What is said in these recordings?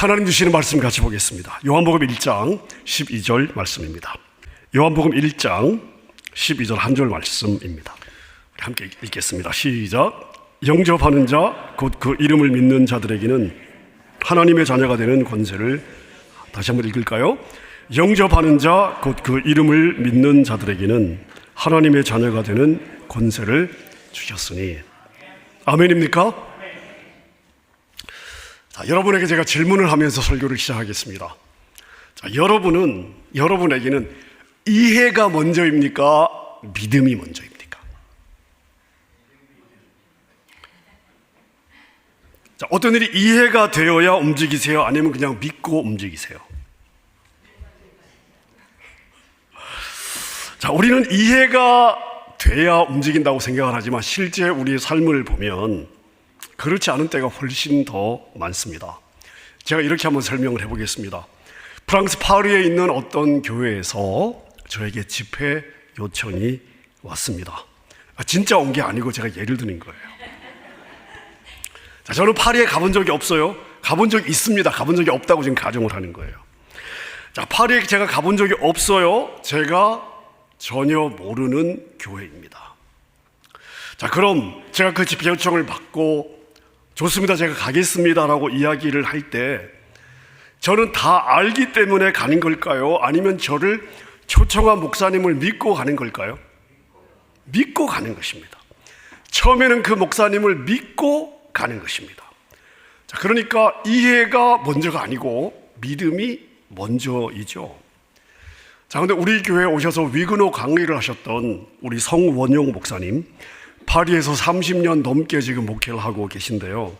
하나님 주시는 말씀 같이 보겠습니다. 요한복음 1장 12절 말씀입니다. 요한복음 1장 12절 한 절 말씀입니다. 우리 함께 읽겠습니다. 시작. 영접하는 자 곧 그 이름을 믿는 자들에게는 하나님의 자녀가 되는 권세를, 다시 한번 읽을까요? 영접하는 자 곧 그 이름을 믿는 자들에게는 하나님의 자녀가 되는 권세를 주셨으니. 아멘입니까? 자, 여러분에게 제가 질문을 하면서 설교를 시작하겠습니다. 자, 여러분에게는 이해가 먼저입니까? 믿음이 먼저입니까? 자, 어떤 일이 이해가 되어야 움직이세요? 아니면 그냥 믿고 움직이세요? 자, 우리는 이해가 돼야 움직인다고 생각을 하지만 실제 우리의 삶을 보면 그렇지 않은 때가 훨씬 더 많습니다. 제가 이렇게 한번 설명을 해보겠습니다. 프랑스 파리에 있는 어떤 교회에서 저에게 집회 요청이 왔습니다. 진짜 온 게 아니고 제가 예를 드는 거예요. 자, 저는 파리에 가본 적이 없어요. 가본 적이 있습니다. 가본 적이 없다고 지금 가정을 하는 거예요. 자, 파리에 제가 가본 적이 없어요. 제가 전혀 모르는 교회입니다. 자, 그럼 제가 그 집회 요청을 받고 좋습니다, 제가 가겠습니다라고 이야기를 할 때 저는 다 알기 때문에 가는 걸까요? 아니면 저를 초청한 목사님을 믿고 가는 걸까요? 믿고 가는 것입니다. 처음에는 그 목사님을 믿고 가는 것입니다. 자, 그러니까 이해가 먼저가 아니고 믿음이 먼저이죠. 자, 근데 우리 교회에 오셔서 위근호 강의를 하셨던 우리 성원용 목사님, 파리에서 30년 넘게 지금 목회를 하고 계신데요.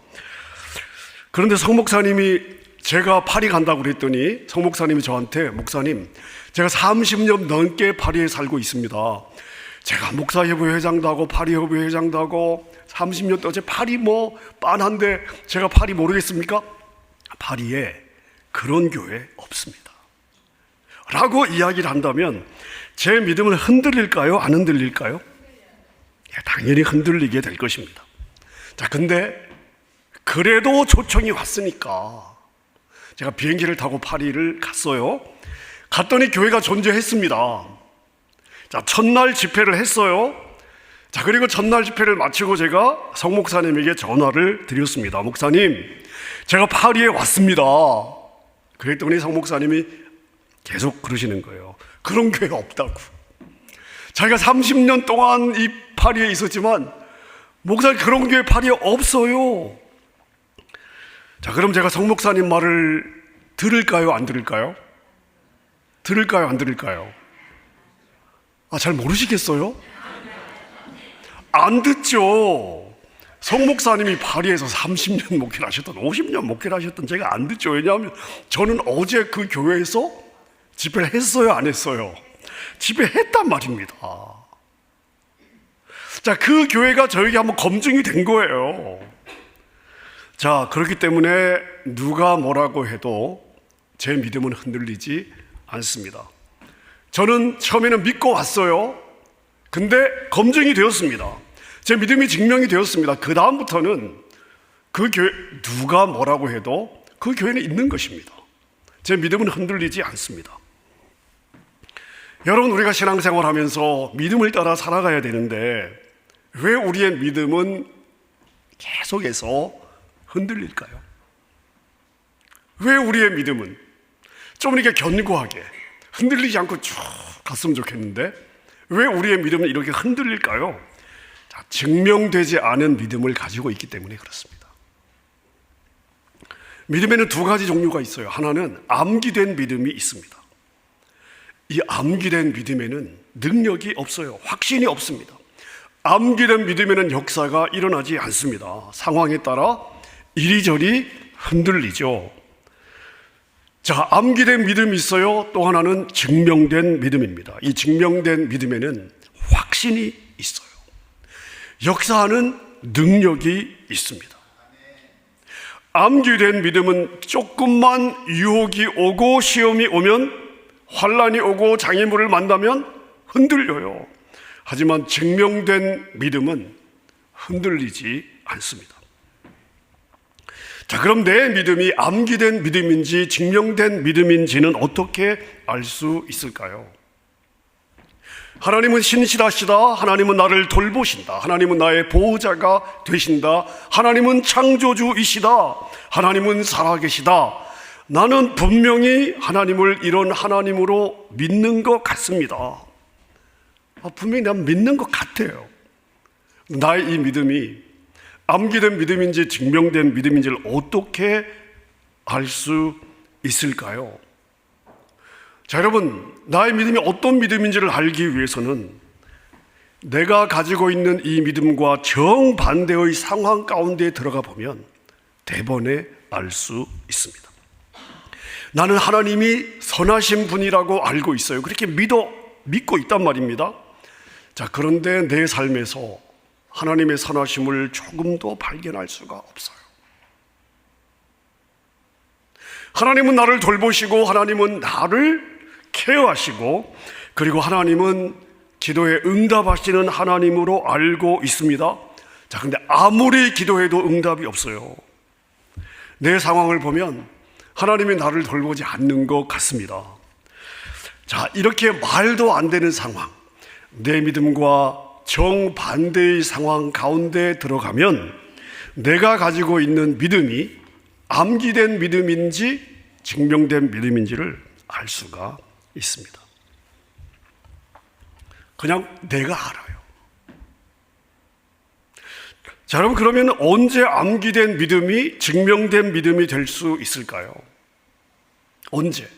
그런데 성 목사님이 제가 파리 간다고 그랬더니 성 목사님이 저한테, 목사님, 제가 30년 넘게 파리에 살고 있습니다. 제가 목사협의 회장도 하고 파리협의 회장도 하고 30년 동안 제 파리 빤한데 제가 파리 모르겠습니까? 파리에 그런 교회 없습니다 라고 이야기를 한다면 제 믿음은 흔들릴까요? 안 흔들릴까요? 당연히 흔들리게 될 것입니다. 자, 근데 그래도 초청이 왔으니까 제가 비행기를 타고 파리를 갔어요. 갔더니 교회가 존재했습니다. 자, 첫날 집회를 했어요. 자, 그리고 첫날 집회를 마치고 제가 성 목사님에게 전화를 드렸습니다. 목사님, 제가 파리에 왔습니다. 그랬더니 성 목사님이 계속 그러시는 거예요. 그런 교회가 없다고. 자기가 30년 동안 이 파리에 있었지만 목사님, 그런 교회 파리에 없어요. 자, 그럼 제가 성 목사님 말을 들을까요? 안 들을까요? 들을까요? 안 들을까요? 잘 모르시겠어요? 안 듣죠. 성 목사님이 파리에서 30년 목회를 하셨던, 50년 목회를 하셨던 제가 안 듣죠. 왜냐하면 저는 어제 그 교회에서 집회를 했어요? 안 했어요? 집회했단 말입니다. 자, 그 교회가 저에게 한번 검증이 된 거예요. 자, 그렇기 때문에 누가 뭐라고 해도 제 믿음은 흔들리지 않습니다. 저는 처음에는 믿고 왔어요. 근데 검증이 되었습니다. 제 믿음이 증명이 되었습니다. 그 다음부터는 그 교회 누가 뭐라고 해도 그 교회는 있는 것입니다. 제 믿음은 흔들리지 않습니다. 여러분, 우리가 신앙생활 하면서 믿음을 따라 살아가야 되는데 왜 우리의 믿음은 계속해서 흔들릴까요? 왜 우리의 믿음은 좀 이렇게 견고하게 흔들리지 않고 쭉 갔으면 좋겠는데 왜 우리의 믿음은 이렇게 흔들릴까요? 자, 증명되지 않은 믿음을 가지고 있기 때문에 그렇습니다. 믿음에는 두 가지 종류가 있어요. 하나는 암기된 믿음이 있습니다. 이 암기된 믿음에는 능력이 없어요. 확신이 없습니다. 암기된 믿음에는 역사가 일어나지 않습니다. 상황에 따라 이리저리 흔들리죠. 자, 암기된 믿음이 있어요. 또 하나는 증명된 믿음입니다. 이 증명된 믿음에는 확신이 있어요. 역사하는 능력이 있습니다. 암기된 믿음은 조금만 유혹이 오고 시험이 오면, 환란이 오고 장애물을 만나면 흔들려요. 하지만 증명된 믿음은 흔들리지 않습니다. 자, 그럼 내 믿음이 암기된 믿음인지 증명된 믿음인지는 어떻게 알 수 있을까요? 하나님은 신실하시다. 하나님은 나를 돌보신다. 하나님은 나의 보호자가 되신다. 하나님은 창조주이시다. 하나님은 살아계시다. 나는 분명히 하나님을 이런 하나님으로 믿는 것 같습니다. 분명히 난 믿는 것 같아요. 나의 이 믿음이 암기된 믿음인지 증명된 믿음인지를 어떻게 알 수 있을까요? 자, 여러분, 나의 믿음이 어떤 믿음인지를 알기 위해서는 내가 가지고 있는 이 믿음과 정반대의 상황 가운데 들어가 보면 대번에 알 수 있습니다. 나는 하나님이 선하신 분이라고 알고 있어요. 그렇게 믿고 있단 말입니다. 자, 그런데 내 삶에서 하나님의 선하심을 조금도 발견할 수가 없어요. 하나님은 나를 돌보시고 하나님은 나를 케어하시고 그리고 하나님은 기도에 응답하시는 하나님으로 알고 있습니다. 자, 근데 아무리 기도해도 응답이 없어요. 내 상황을 보면 하나님이 나를 돌보지 않는 것 같습니다. 자, 이렇게 말도 안 되는 상황, 내 믿음과 정반대의 상황 가운데 들어가면 내가 가지고 있는 믿음이 암기된 믿음인지 증명된 믿음인지를 알 수가 있습니다. 그냥 내가 알아요. 자, 여러분, 그러면 언제 암기된 믿음이 증명된 믿음이 될 수 있을까요? 언제?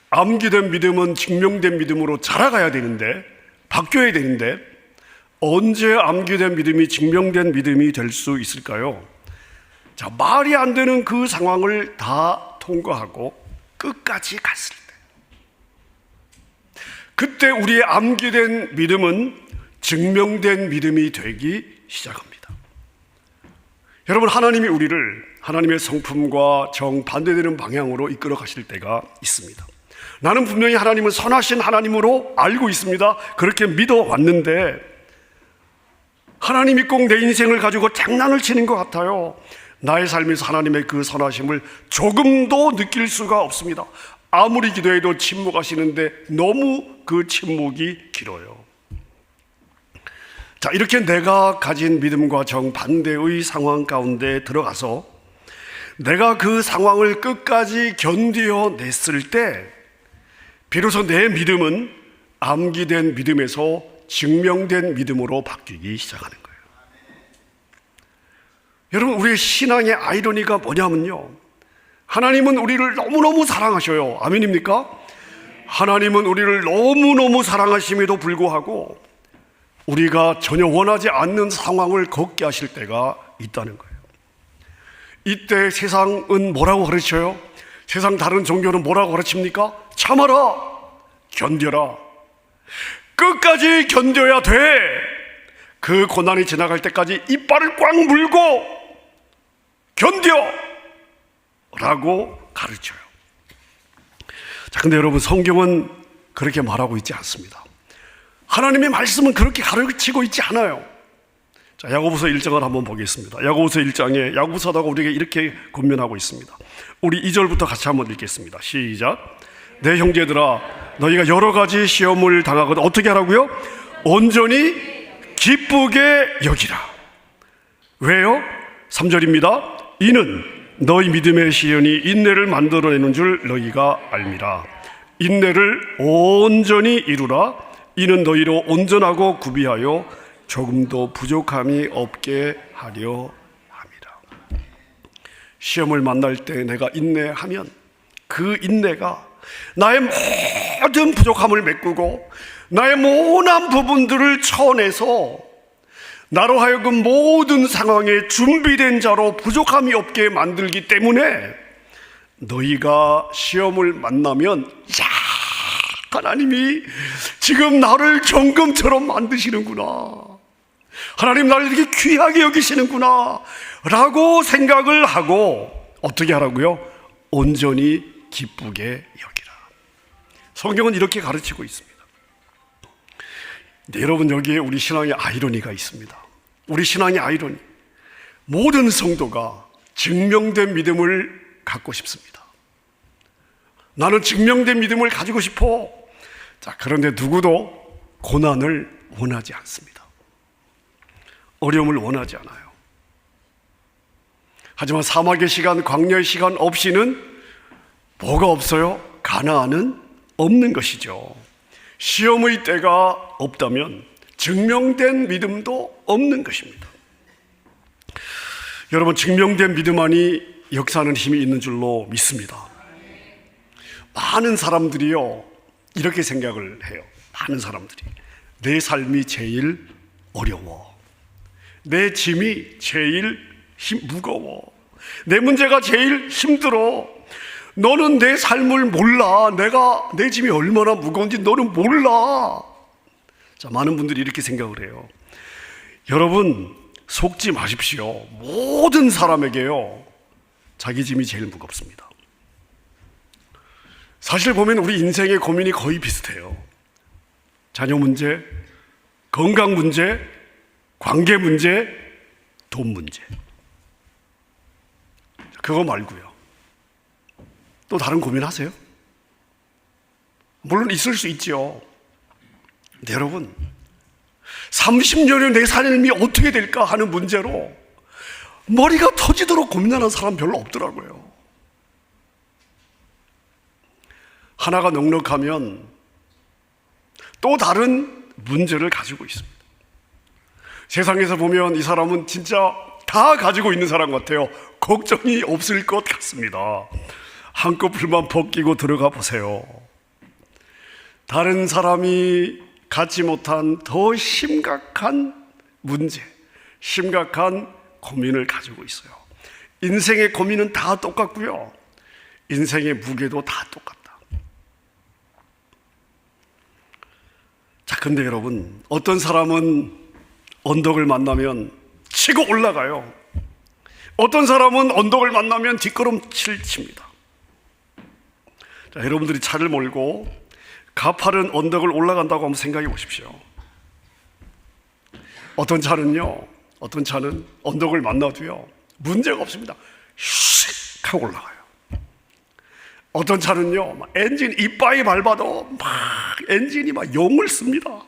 암기된 믿음은 증명된 믿음으로 자라가야 되는데, 바뀌어야 되는데, 언제 암기된 믿음이 증명된 믿음이 될 수 있을까요? 자, 말이 안 되는 그 상황을 다 통과하고 끝까지 갔을 때, 그때 우리의 암기된 믿음은 증명된 믿음이 되기 시작합니다. 여러분, 하나님이 우리를 하나님의 성품과 정반대되는 방향으로 이끌어 가실 때가 있습니다. 나는 분명히 하나님은 선하신 하나님으로 알고 있습니다. 그렇게 믿어왔는데 하나님이 꼭 내 인생을 가지고 장난을 치는 것 같아요. 나의 삶에서 하나님의 그 선하심을 조금도 느낄 수가 없습니다. 아무리 기도해도 침묵하시는데 너무 그 침묵이 길어요. 자, 이렇게 내가 가진 믿음과 정반대의 상황 가운데 들어가서 내가 그 상황을 끝까지 견뎌냈을 때 비로소 내 믿음은 암기된 믿음에서 증명된 믿음으로 바뀌기 시작하는 거예요. 여러분, 우리의 신앙의 아이러니가 뭐냐면요, 하나님은 우리를 너무너무 사랑하셔요. 아멘입니까? 하나님은 우리를 너무너무 사랑하심에도 불구하고 우리가 전혀 원하지 않는 상황을 겪게 하실 때가 있다는 거예요. 이때 세상은 뭐라고 가르쳐요? 세상 다른 종교는 뭐라고 가르칩니까? 참아라, 견뎌라, 끝까지 견뎌야 돼. 그 고난이 지나갈 때까지 이빨을 꽉 물고 견뎌 라고 가르쳐요. 자, 근데 여러분, 성경은 그렇게 말하고 있지 않습니다. 하나님의 말씀은 그렇게 가르치고 있지 않아요. 자, 야고보서 1장을 한번 보겠습니다. 야고보서 1장에 야고보 사도가 우리에게 이렇게 권면하고 있습니다. 우리 2절부터 같이 한번 읽겠습니다. 시작. 내 형제들아, 너희가 여러 가지 시험을 당하거든 어떻게 하라고요? 온전히 기쁘게 여기라. 왜요? 3절입니다. 이는 너희 믿음의 시련이 인내를 만들어내는 줄 너희가 알미라. 인내를 온전히 이루라. 이는 너희로 온전하고 구비하여 조금도 부족함이 없게 하려 함이라. 시험을 만날 때 내가 인내하면 그 인내가 나의 모든 부족함을 메꾸고 나의 모난 부분들을 쳐내서 나로 하여금 모든 상황에 준비된 자로 부족함이 없게 만들기 때문에 너희가 시험을 만나면, 야, 하나님이 지금 나를 정금처럼 만드시는구나, 하나님 나를 이렇게 귀하게 여기시는구나 라고 생각을 하고 어떻게 하라고요? 온전히 기쁘게 여기라. 성경은 이렇게 가르치고 있습니다. 네, 여러분, 여기에 우리 신앙의 아이러니가 있습니다. 우리 신앙의 아이러니, 모든 성도가 증명된 믿음을 갖고 싶습니다. 나는 증명된 믿음을 가지고 싶어. 자, 그런데 누구도 고난을 원하지 않습니다. 어려움을 원하지 않아요. 하지만 사막의 시간, 광야의 시간 없이는 뭐가 없어요? 가나안은 없는 것이죠. 시험의 때가 없다면 증명된 믿음도 없는 것입니다. 여러분, 증명된 믿음만이 역사하는 힘이 있는 줄로 믿습니다. 많은 사람들이요, 이렇게 생각을 해요. 많은 사람들이 내 삶이 제일 어려워, 내 짐이 제일 무거워, 내 문제가 제일 힘들어. 너는 내 삶을 몰라. 내 짐이 얼마나 무거운지 너는 몰라. 자, 많은 분들이 이렇게 생각을 해요. 여러분, 속지 마십시오. 모든 사람에게요, 자기 짐이 제일 무겁습니다. 사실 보면 우리 인생의 고민이 거의 비슷해요. 자녀 문제, 건강 문제, 관계 문제, 돈 문제. 그거 말고요, 또 다른 고민하세요? 물론 있을 수 있죠. 근데 여러분, 30년의 내 삶이 어떻게 될까 하는 문제로 머리가 터지도록 고민하는 사람 별로 없더라고요. 하나가 넉넉하면 또 다른 문제를 가지고 있습니다. 세상에서 보면 이 사람은 진짜 다 가지고 있는 사람 같아요. 걱정이 없을 것 같습니다. 한꺼풀만 벗기고 들어가 보세요. 다른 사람이 갖지 못한 더 심각한 문제, 심각한 고민을 가지고 있어요. 인생의 고민은 다 똑같고요, 인생의 무게도 다 똑같다. 자, 근데 여러분, 어떤 사람은 언덕을 만나면 치고 올라가요. 어떤 사람은 언덕을 만나면 뒷걸음질 칩니다. 자, 여러분들이 차를 몰고 가파른 언덕을 올라간다고 한번 생각해 보십시오. 어떤 차는 언덕을 만나도요, 문제가 없습니다. 슉 하고 올라가요. 어떤 차는요, 엔진 이빠이 밟아도 엔진이 용을 씁니다.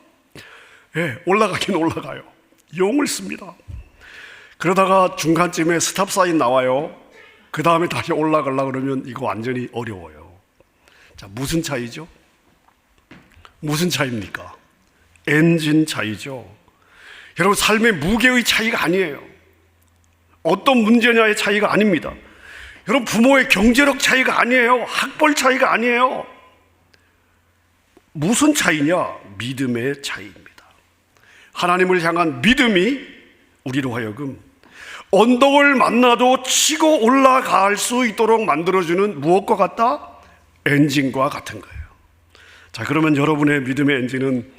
예, 올라가긴 올라가요. 용을 씁니다. 그러다가 중간쯤에 스탑 사인 나와요. 그 다음에 다시 올라가려고 그러면 이거 완전히 어려워요. 자, 무슨 차이죠? 무슨 차이입니까? 엔진 차이죠. 여러분, 삶의 무게의 차이가 아니에요. 어떤 문제냐의 차이가 아닙니다. 여러분, 부모의 경제력 차이가 아니에요. 학벌 차이가 아니에요. 무슨 차이냐? 믿음의 차이입니다. 하나님을 향한 믿음이 우리로 하여금 언덕을 만나도 치고 올라갈 수 있도록 만들어주는 무엇과 같다? 엔진과 같은 거예요. 자, 그러면 여러분의 믿음의 엔진은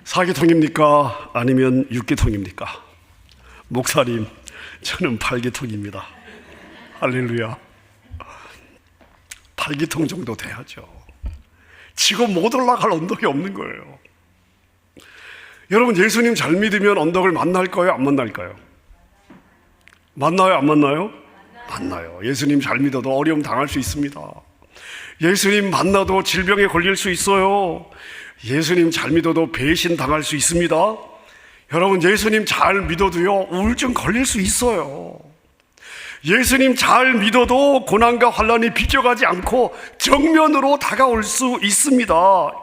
4기통입니까? 아니면 6기통입니까? 목사님, 저는 8기통입니다. 할렐루야. 8기통 정도 돼야죠. 치고 못 올라갈 언덕이 없는 거예요. 여러분, 예수님 잘 믿으면 언덕을 만날까요? 안 만날까요? 만나요? 안 만나요? 만나요. 예수님 잘 믿어도 어려움 당할 수 있습니다. 예수님 만나도 질병에 걸릴 수 있어요. 예수님 잘 믿어도 배신 당할 수 있습니다. 여러분, 예수님 잘 믿어도요, 우울증 걸릴 수 있어요. 예수님 잘 믿어도 고난과 환난이 비껴가지 않고 정면으로 다가올 수 있습니다.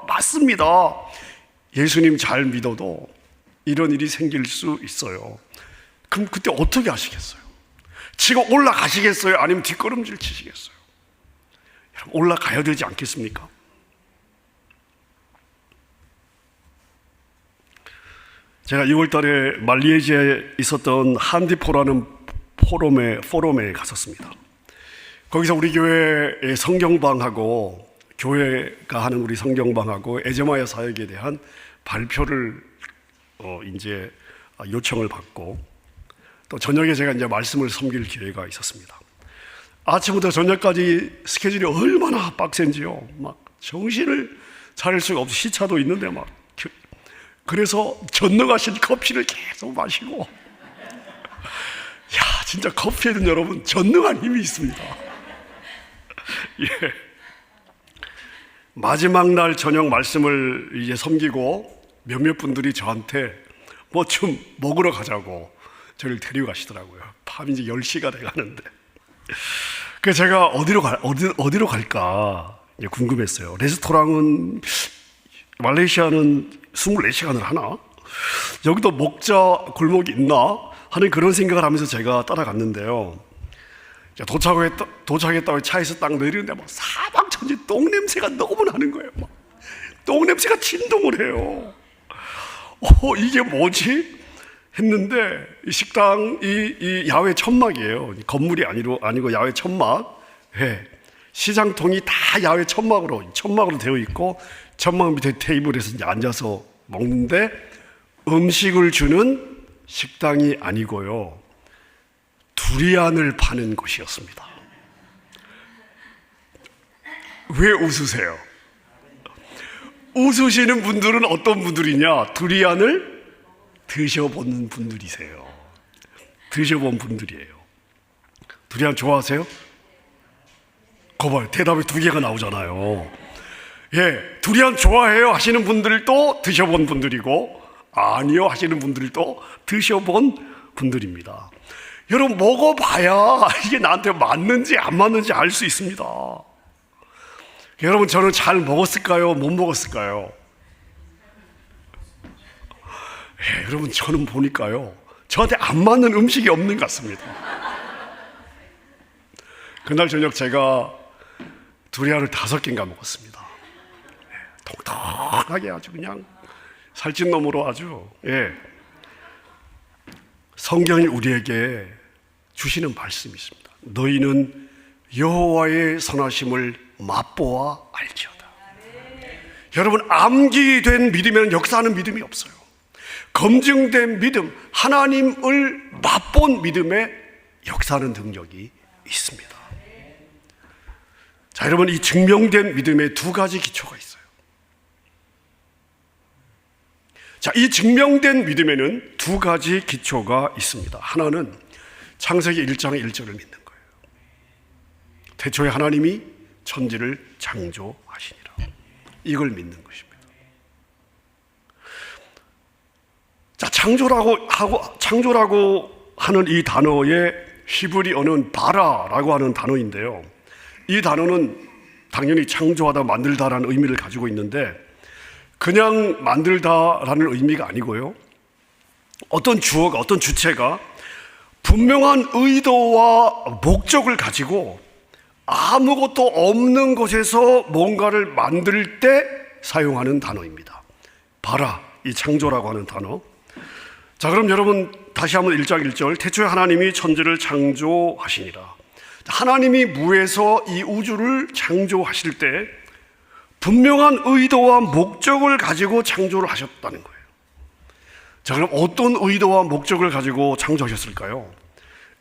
맞습니다. 예수님 잘 믿어도 이런 일이 생길 수 있어요. 그럼 그때 어떻게 하시겠어요? 치고 올라가시겠어요? 아니면 뒷걸음질 치시겠어요? 여러분, 올라가야 되지 않겠습니까? 제가 6월 달에 말리에지에 있었던 한디포라는 포럼에 갔었습니다. 거기서 우리 교회의 성경방하고 교회가 하는 우리 성경방하고 에제마야 사역에 대한 발표를 이제 요청을 받고, 또 저녁에 제가 이제 말씀을 섬길 기회가 있었습니다. 아침부터 저녁까지 스케줄이 얼마나 빡센지요. 막 정신을 차릴 수가 없어. 시차도 있는데 막. 그래서 전능하신 커피를 계속 마시고, 야, 진짜 커피에는 여러분 전능한 힘이 있습니다. 예. 마지막 날 저녁 말씀을 이제 섬기고 몇몇 분들이 저한테 뭐 좀 먹으러 가자고 저를 데리고 가시더라고요. 밤이 이제 10시가 돼 가는데. 그래서 제가 어디로 갈까 이제 궁금했어요. 레스토랑은 말레이시아는 24시간을 하나? 여기도 먹자 골목이 있나? 하는 그런 생각을 하면서 제가 따라갔는데요. 도착했다고 차에서 딱 내리는데 막 사방천지 똥냄새가 너무 나는 거예요. 막 똥냄새가 진동을 해요. 이게 뭐지? 했는데 이 식당 이 야외 천막이에요. 건물이 아니고 야외 천막. 예. 시장통이 다 야외 천막으로 되어 있고 천막 밑에 테이블에서 이제 앉아서 먹는데 음식을 주는 식당이 아니고요. 두리안을 파는 곳이었습니다. 왜 웃으세요? 웃으시는 분들은 어떤 분들이냐? 두리안을 드셔본 분들이세요. 드셔본 분들이에요. 두리안 좋아하세요? 거봐요. 대답이 2개가 나오잖아요. 예, 두리안 좋아해요 하시는 분들도 드셔본 분들이고 아니요 하시는 분들도 드셔본 분들입니다. 여러분 먹어봐야 이게 나한테 맞는지 안 맞는지 알 수 있습니다. 여러분 저는 잘 먹었을까요? 못 먹었을까요? 예, 여러분 저는 보니까요 저한테 안 맞는 음식이 없는 것 같습니다. 그날 저녁 제가 두리안을 5개인가 먹었습니다. 예, 통통하게 아주 그냥 살찐 놈으로 아주. 예. 성경이 우리에게 주시는 말씀이 있습니다. 너희는 여호와의 선하심을 맛보아 알지어다. 여러분 암기된 믿음에는 역사하는 믿음이 없어요. 검증된 믿음, 하나님을 맛본 믿음에 역사하는 능력이 있습니다. 자, 여러분 이 증명된 믿음에 2가지 기초가 있어요. 자, 이 증명된 믿음에는 2가지 기초가 있습니다. 하나는 창세기 1장 1절을 믿는 거예요. 태초에 하나님이 천지를 창조하시니라. 이걸 믿는 것입니다. 자, 창조라고 하는 이 단어의 히브리어는 바라라고 하는 단어인데요. 이 단어는 당연히 창조하다, 만들다라는 의미를 가지고 있는데 그냥 만들다라는 의미가 아니고요. 어떤 주어가, 어떤 주체가 분명한 의도와 목적을 가지고 아무것도 없는 곳에서 뭔가를 만들 때 사용하는 단어입니다. 바라, 이 창조라고 하는 단어. 자, 그럼 여러분 다시 한번 1장 1절. 태초에 하나님이 천지를 창조하시니라. 하나님이 무에서 이 우주를 창조하실 때 분명한 의도와 목적을 가지고 창조를 하셨다는 거예요. 자, 그럼 어떤 의도와 목적을 가지고 창조하셨을까요?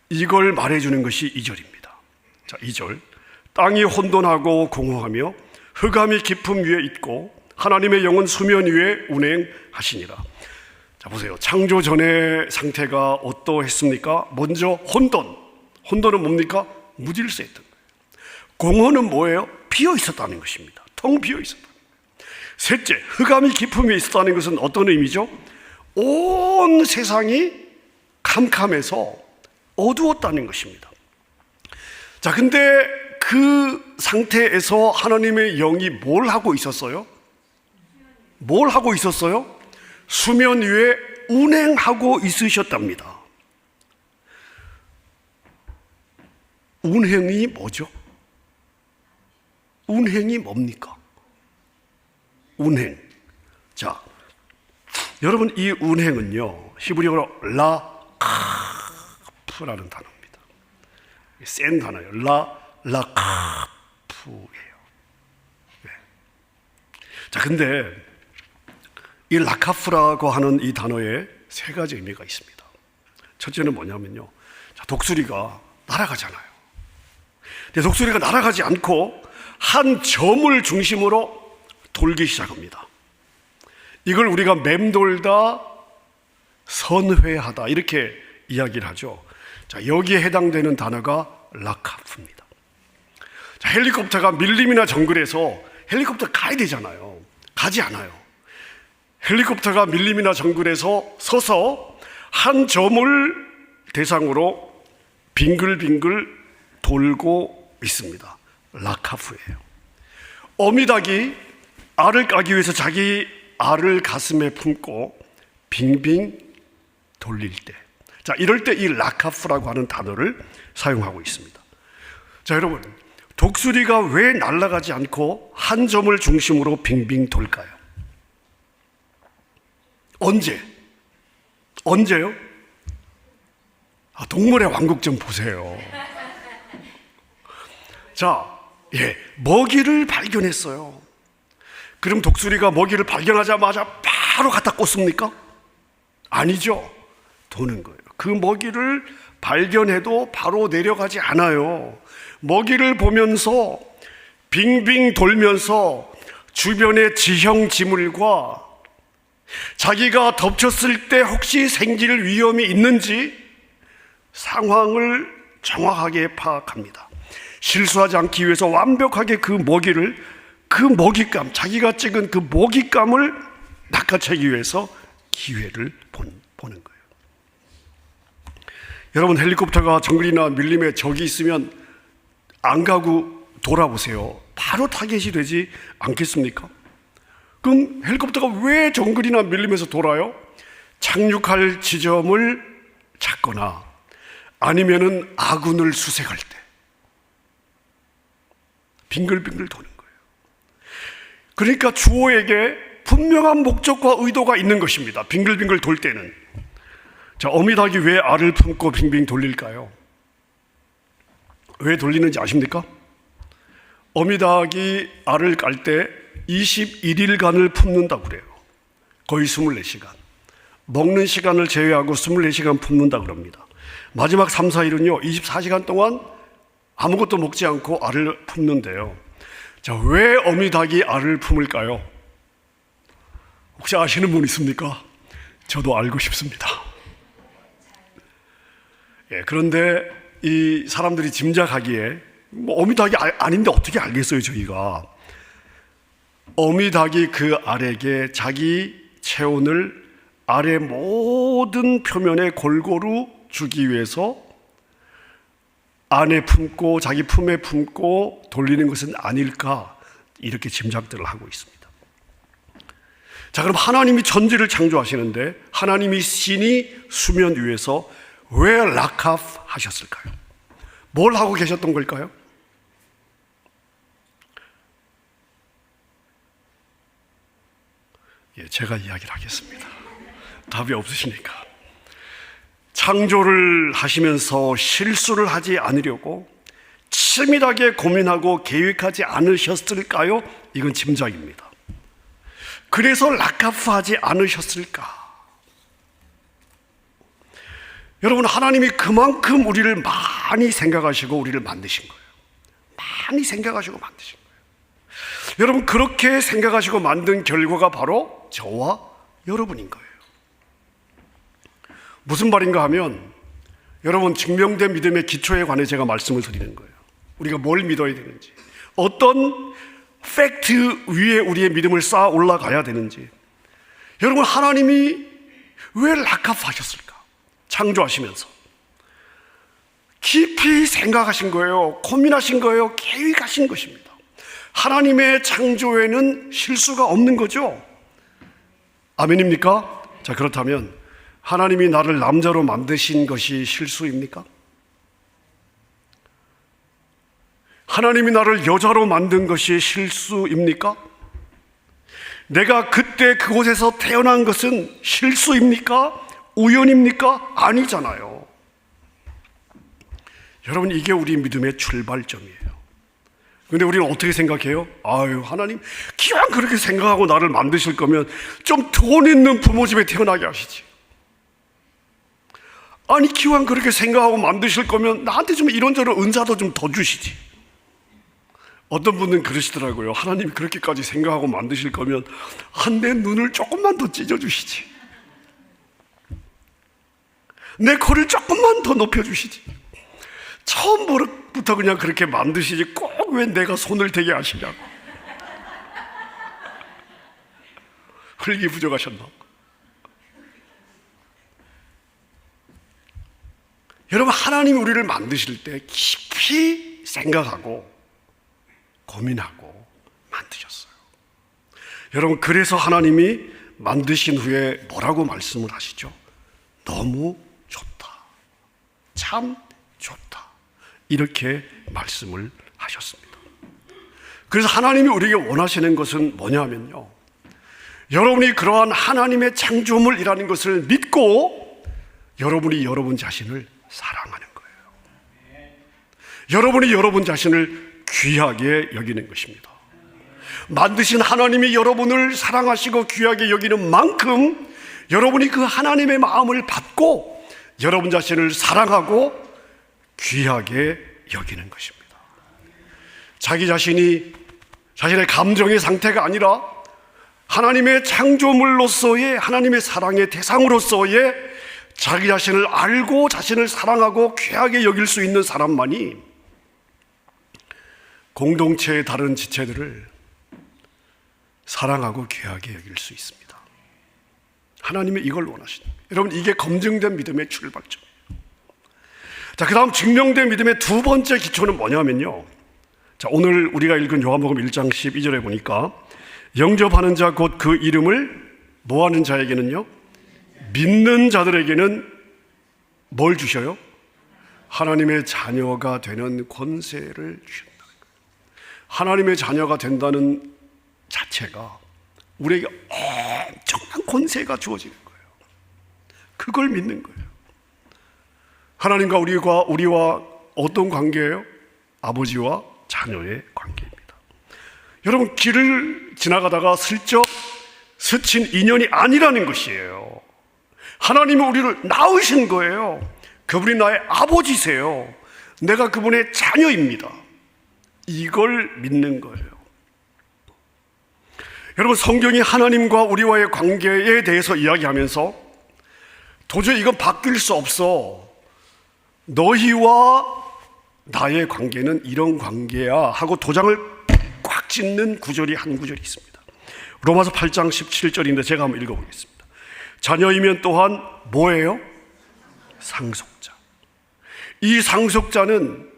이걸 말해주는 것이 2절입니다. 자, 2절. 땅이 혼돈하고 공허하며 흑암이 깊음 위에 있고 하나님의 영은 수면 위에 운행하시니라. 자, 보세요. 창조 전의 상태가 어떠했습니까? 먼저 혼돈. 혼돈은 뭡니까? 무질서했던 거예요. 공허는 뭐예요? 비어 있었다는 것입니다. 텅 비어 있었다. 셋째, 흑암이 깊음 위에 있었다는 것은 어떤 의미죠? 온 세상이 캄캄해서 어두웠다는 것입니다. 자, 근데 그 상태에서 하나님의 영이 뭘 하고 있었어요? 뭘 하고 있었어요? 수면 위에 운행하고 있으셨답니다. 운행이 뭐죠? 운행이 뭡니까? 운행. 자, 여러분 이 운행은요 히브리어로 라카프라는 단어입니다. 센 단어예요. 라카프예요. 네. 자, 근데 이 라카프라고 하는 이 단어에 3가지 의미가 있습니다. 첫째는 뭐냐면요, 자, 독수리가 날아가잖아요. 근데 독수리가 날아가지 않고 한 점을 중심으로 돌기 시작합니다. 이걸 우리가 맴돌다, 선회하다 이렇게 이야기를 하죠. 자, 여기에 해당되는 단어가 라카프입니다. 자, 헬리콥터가 밀림이나 정글에서 헬리콥터 가야 되잖아요. 가지 않아요. 헬리콥터가 밀림이나 정글에서 서서 한 점을 대상으로 빙글빙글 돌고 있습니다. 라카프예요. 어미닭이 알을 까기 위해서 자기 알을 가슴에 품고 빙빙 돌릴 때, 자, 이럴 때 이 라카프라고 하는 단어를 사용하고 있습니다. 자, 여러분, 독수리가 왜 날아가지 않고 한 점을 중심으로 빙빙 돌까요? 언제요? 동물의 왕국 좀 보세요. 자, 먹이를 발견했어요. 그럼 독수리가 먹이를 발견하자마자 바로 갖다 꽂습니까? 아니죠. 도는 거예요. 그 먹이를 발견해도 바로 내려가지 않아요. 먹이를 보면서 빙빙 돌면서 주변의 지형 지물과 자기가 덮쳤을 때 혹시 생길 위험이 있는지 상황을 정확하게 파악합니다. 실수하지 않기 위해서 완벽하게 그 먹이를, 그 먹잇감, 자기가 찍은 그 먹잇감을 낚아채기 위해서 기회를 보는 거예요. 여러분, 헬리콥터가 정글이나 밀림에 적이 있으면 안 가고 돌아보세요. 바로 타겟이 되지 않겠습니까? 그럼 헬리콥터가 왜 정글이나 밀림에서 돌아요? 착륙할 지점을 찾거나 아니면은 아군을 수색할 때 빙글빙글 도는 거예요. 그러니까 주어에게 분명한 목적과 의도가 있는 것입니다. 빙글빙글 돌 때는. 자, 어미닭이 왜 알을 품고 빙빙 돌릴까요? 왜 돌리는지 아십니까? 어미닭이 알을 깔 때 21일간을 품는다고 그래요. 거의 24시간. 먹는 시간을 제외하고 24시간 품는다 그럽니다. 마지막 3, 4일은요 24시간 동안 아무것도 먹지 않고 알을 품는데요. 자, 왜 어미닭이 알을 품을까요? 혹시 아시는 분 있습니까? 저도 알고 싶습니다. 그런데 이 사람들이 짐작하기에 어미닭이 아닌데 어떻게 알겠어요, 저희가. 어미닭이 그 알에게 자기 체온을 알의 모든 표면에 골고루 주기 위해서 안에 품고 자기 품에 품고 돌리는 것은 아닐까, 이렇게 짐작들을 하고 있습니다. 자, 그럼 하나님이 천지를 창조하시는데 하나님이 신이 수면 위에서 왜 라카프 하셨을까요? 뭘 하고 계셨던 걸까요? 제가 이야기를 하겠습니다. 답이 없으시니까. 창조를 하시면서 실수를 하지 않으려고 치밀하게 고민하고 계획하지 않으셨을까요? 이건 짐작입니다. 그래서 라카프 하지 않으셨을까? 여러분, 하나님이 그만큼 우리를 많이 생각하시고 우리를 만드신 거예요. 많이 생각하시고 만드신 거예요. 여러분, 그렇게 생각하시고 만든 결과가 바로 저와 여러분인 거예요. 무슨 말인가 하면, 여러분, 증명된 믿음의 기초에 관해 제가 말씀을 드리는 거예요. 우리가 뭘 믿어야 되는지, 어떤 팩트 위에 우리의 믿음을 쌓아 올라가야 되는지. 여러분, 하나님이 왜 라카프 하셨을까? 창조하시면서 깊이 생각하신 거예요. 고민하신 거예요. 계획하신 것입니다. 하나님의 창조에는 실수가 없는 거죠. 아멘입니까? 자, 그렇다면 하나님이 나를 남자로 만드신 것이 실수입니까? 하나님이 나를 여자로 만든 것이 실수입니까? 내가 그때 그곳에서 태어난 것은 실수입니까? 우연입니까? 아니잖아요. 여러분, 이게 우리 믿음의 출발점이에요. 근데 우리는 어떻게 생각해요? 아유, 하나님 기왕 그렇게 생각하고 나를 만드실 거면 좀 돈 있는 부모 집에 태어나게 하시지. 아니, 기왕 그렇게 생각하고 만드실 거면 나한테 좀 이런저런 은사도 좀 더 주시지. 어떤 분은 그러시더라고요. 하나님이 그렇게까지 생각하고 만드실 거면 한 내 눈을 조금만 더 찢어주시지. 내 코를 조금만 더 높여주시지. 처음부터 그냥 그렇게 만드시지 꼭 왜 내가 손을 대게 하시냐고. 흙이 부족하셨나? 여러분, 하나님이 우리를 만드실 때 깊이 생각하고 고민하고 만드셨어요. 여러분, 그래서 하나님이 만드신 후에 뭐라고 말씀을 하시죠? 너무 좋다. 참 좋다. 이렇게 말씀을 하셨습니다. 그래서 하나님이 우리에게 원하시는 것은 뭐냐면요, 여러분이 그러한 하나님의 창조물이라는 것을 믿고 여러분이 여러분 자신을 사랑하는 거예요. 여러분이 여러분 자신을 귀하게 여기는 것입니다. 만드신 하나님이 여러분을 사랑하시고 귀하게 여기는 만큼 여러분이 그 하나님의 마음을 받고 여러분 자신을 사랑하고 귀하게 여기는 것입니다. 자기 자신이 자신의 감정의 상태가 아니라 하나님의 창조물로서의 하나님의 사랑의 대상으로서의 자기 자신을 알고 자신을 사랑하고 귀하게 여길 수 있는 사람만이 공동체의 다른 지체들을 사랑하고 귀하게 여길 수 있습니다. 하나님이 이걸 원하시는 거예요. 여러분, 이게 검증된 믿음의 출발점이에요. 자, 그 다음 증명된 믿음의 두 번째 기초는 뭐냐면요, 자, 오늘 우리가 읽은 요한복음 1장 12절에 보니까 영접하는 자 곧 그 이름을 뭐하는 자에게는요, 믿는 자들에게는 뭘 주셔요? 하나님의 자녀가 되는 권세를 주신다는 거예요. 하나님의 자녀가 된다는 자체가 우리에게 엄청난 권세가 주어지는 거예요. 그걸 믿는 거예요. 하나님과 우리와 어떤 관계예요? 아버지와 자녀의 관계입니다. 여러분, 길을 지나가다가 슬쩍 스친 인연이 아니라는 것이에요. 하나님이 우리를 낳으신 거예요. 그분이 나의 아버지세요. 내가 그분의 자녀입니다. 이걸 믿는 거예요. 여러분, 성경이 하나님과 우리와의 관계에 대해서 이야기하면서 도저히 이건 바뀔 수 없어, 너희와 나의 관계는 이런 관계야 하고 도장을 꽉 찍는 구절이 한 구절이 있습니다. 로마서 8장 17절인데 제가 한번 읽어보겠습니다. 자녀이면 또한 뭐예요? 상속자. 이 상속자는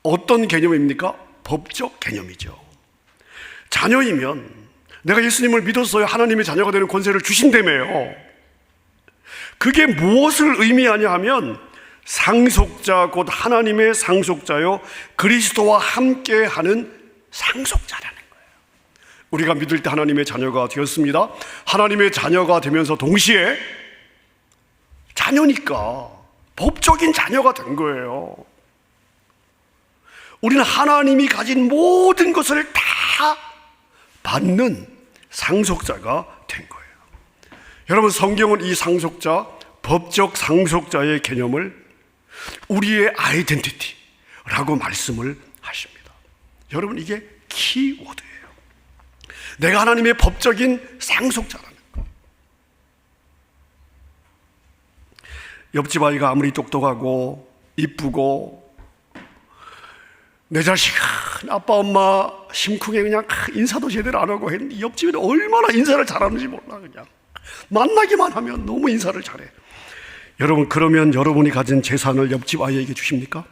어떤 개념입니까? 법적 개념이죠. 자녀이면 내가 예수님을 믿었어요. 하나님의 자녀가 되는 권세를 주신다며요. 그게 무엇을 의미하냐 하면 상속자 곧 하나님의 상속자요, 그리스도와 함께하는 상속자라는 거예요. 우리가 믿을 때 하나님의 자녀가 되었습니다. 하나님의 자녀가 되면서 동시에 자녀니까 법적인 자녀가 된 거예요. 우리는 하나님이 가진 모든 것을 다 받는 상속자가 된 거예요. 여러분, 성경은 이 상속자, 법적 상속자의 개념을 우리의 아이덴티티라고 말씀을 하십니다. 여러분, 이게 키워드예요. 내가 하나님의 법적인 상속자라는 거. 옆집 아이가 아무리 똑똑하고 이쁘고 내 자식은 아빠 엄마 심쿵에 그냥 인사도 제대로 안 하고 했는데 옆집에는 얼마나 인사를 잘하는지 몰라. 그냥 만나기만 하면 너무 인사를 잘해. 여러분, 그러면 여러분이 가진 재산을 옆집 아이에게 주십니까?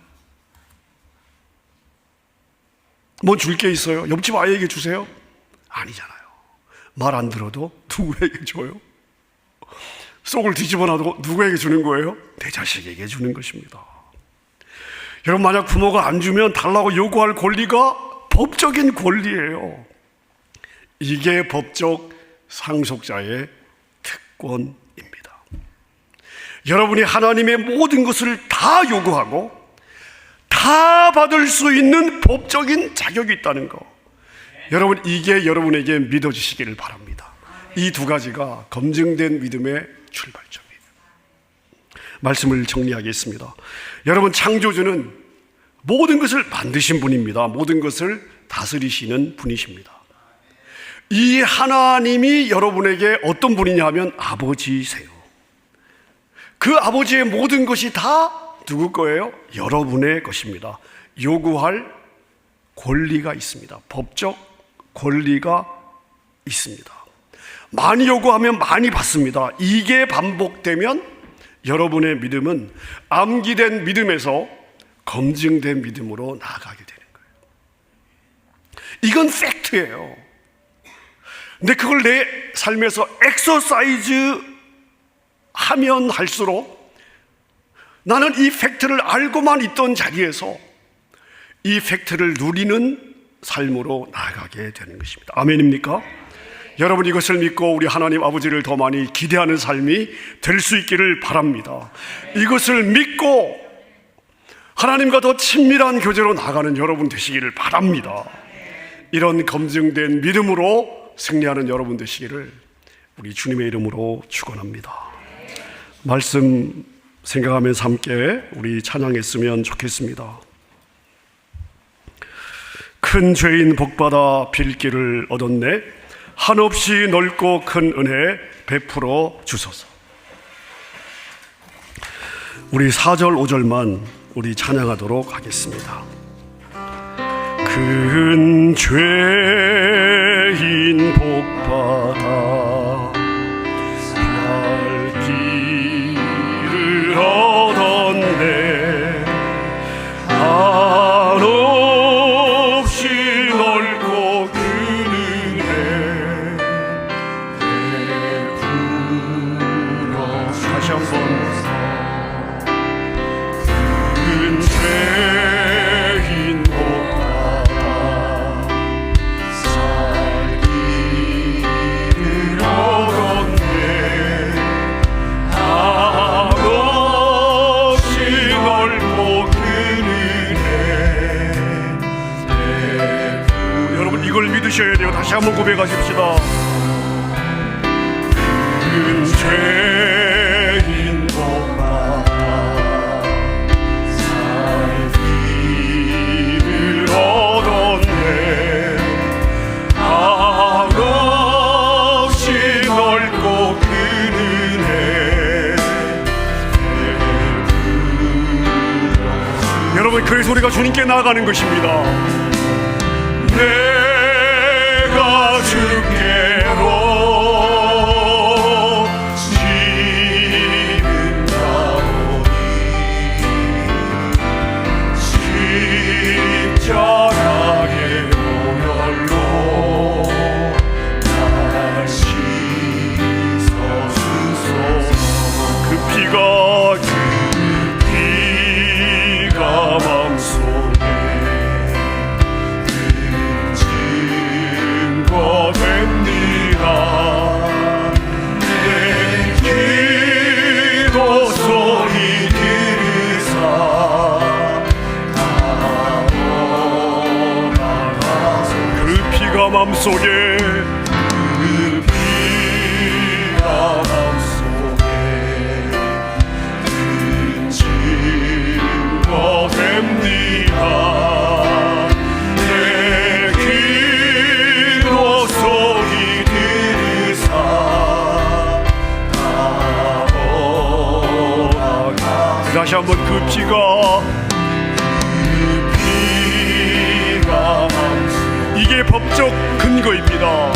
뭐 줄 게 있어요? 옆집 아이에게 주세요? 아니잖아요. 말 안 들어도 누구에게 줘요? 속을 뒤집어 놔도 누구에게 주는 거예요? 내 자식에게 주는 것입니다. 여러분, 만약 부모가 안 주면 달라고 요구할 권리가 법적인 권리예요. 이게 법적 상속자의 특권입니다. 여러분이 하나님의 모든 것을 다 요구하고 다 받을 수 있는 법적인 자격이 있다는 거, 여러분, 이게 여러분에게 믿어지시기를 바랍니다. 이 두 가지가 검증된 믿음의 출발점이에요. 말씀을 정리하겠습니다. 여러분, 창조주는 모든 것을 만드신 분입니다. 모든 것을 다스리시는 분이십니다. 이 하나님이 여러분에게 어떤 분이냐 하면 아버지세요. 그 아버지의 모든 것이 다 누구 거예요? 여러분의 것입니다. 요구할 권리가 있습니다. 법적 권리가 있습니다. 많이 요구하면 많이 받습니다. 이게 반복되면 여러분의 믿음은 암기된 믿음에서 검증된 믿음으로 나아가게 되는 거예요. 이건 팩트예요. 근데 그걸 내 삶에서 엑서사이즈 하면 할수록 나는 이 팩트를 알고만 있던 자리에서 이 팩트를 누리는 삶으로 나아가게 되는 것입니다. 아멘입니까? 여러분, 이것을 믿고 우리 하나님 아버지를 더 많이 기대하는 삶이 될 수 있기를 바랍니다. 이것을 믿고 하나님과 더 친밀한 교제로 나가는 여러분 되시기를 바랍니다. 이런 검증된 믿음으로 승리하는 여러분 되시기를 우리 주님의 이름으로 축원합니다. 말씀 생각하면서 함께 우리 찬양했으면 좋겠습니다. 큰 죄인 복받아 빌 길을 얻었네, 한없이 넓고 큰 은혜 베풀어 주소서. 우리 4절 5절만 우리 찬양하도록 하겠습니다. 큰 죄인 복받아 갈 길을 얻었네, 한없이 넓고 큰 은혜 베풀어. 다시 한번. 큰 죄인 복받아 살 길을 얻었네, 한없이 넓고 큰 은혜 베풀어. 여러분, 이걸 믿으셔야 돼요. 다시 한번 고백하십시다. 큰 죄인 복받아 살 길을 얻었네, 한없이 넓고 큰 은혜 베풀어. 여러분, 그 소리가 주님께 나아가는 것입니다. 내가 주께로 지금 가오니, 십자가의 보혈로 날 씻어주소서. 그 피가 마음속에 증거됩니다. 내 기도 소리 들으사 나아가소서. 그 피가 마음속에, 그 피가 마음속에 증거됩니다. 내 기도 소리 들으사 나아가소서. 다시 한번. 그 피가 이게 법적 근거입니다.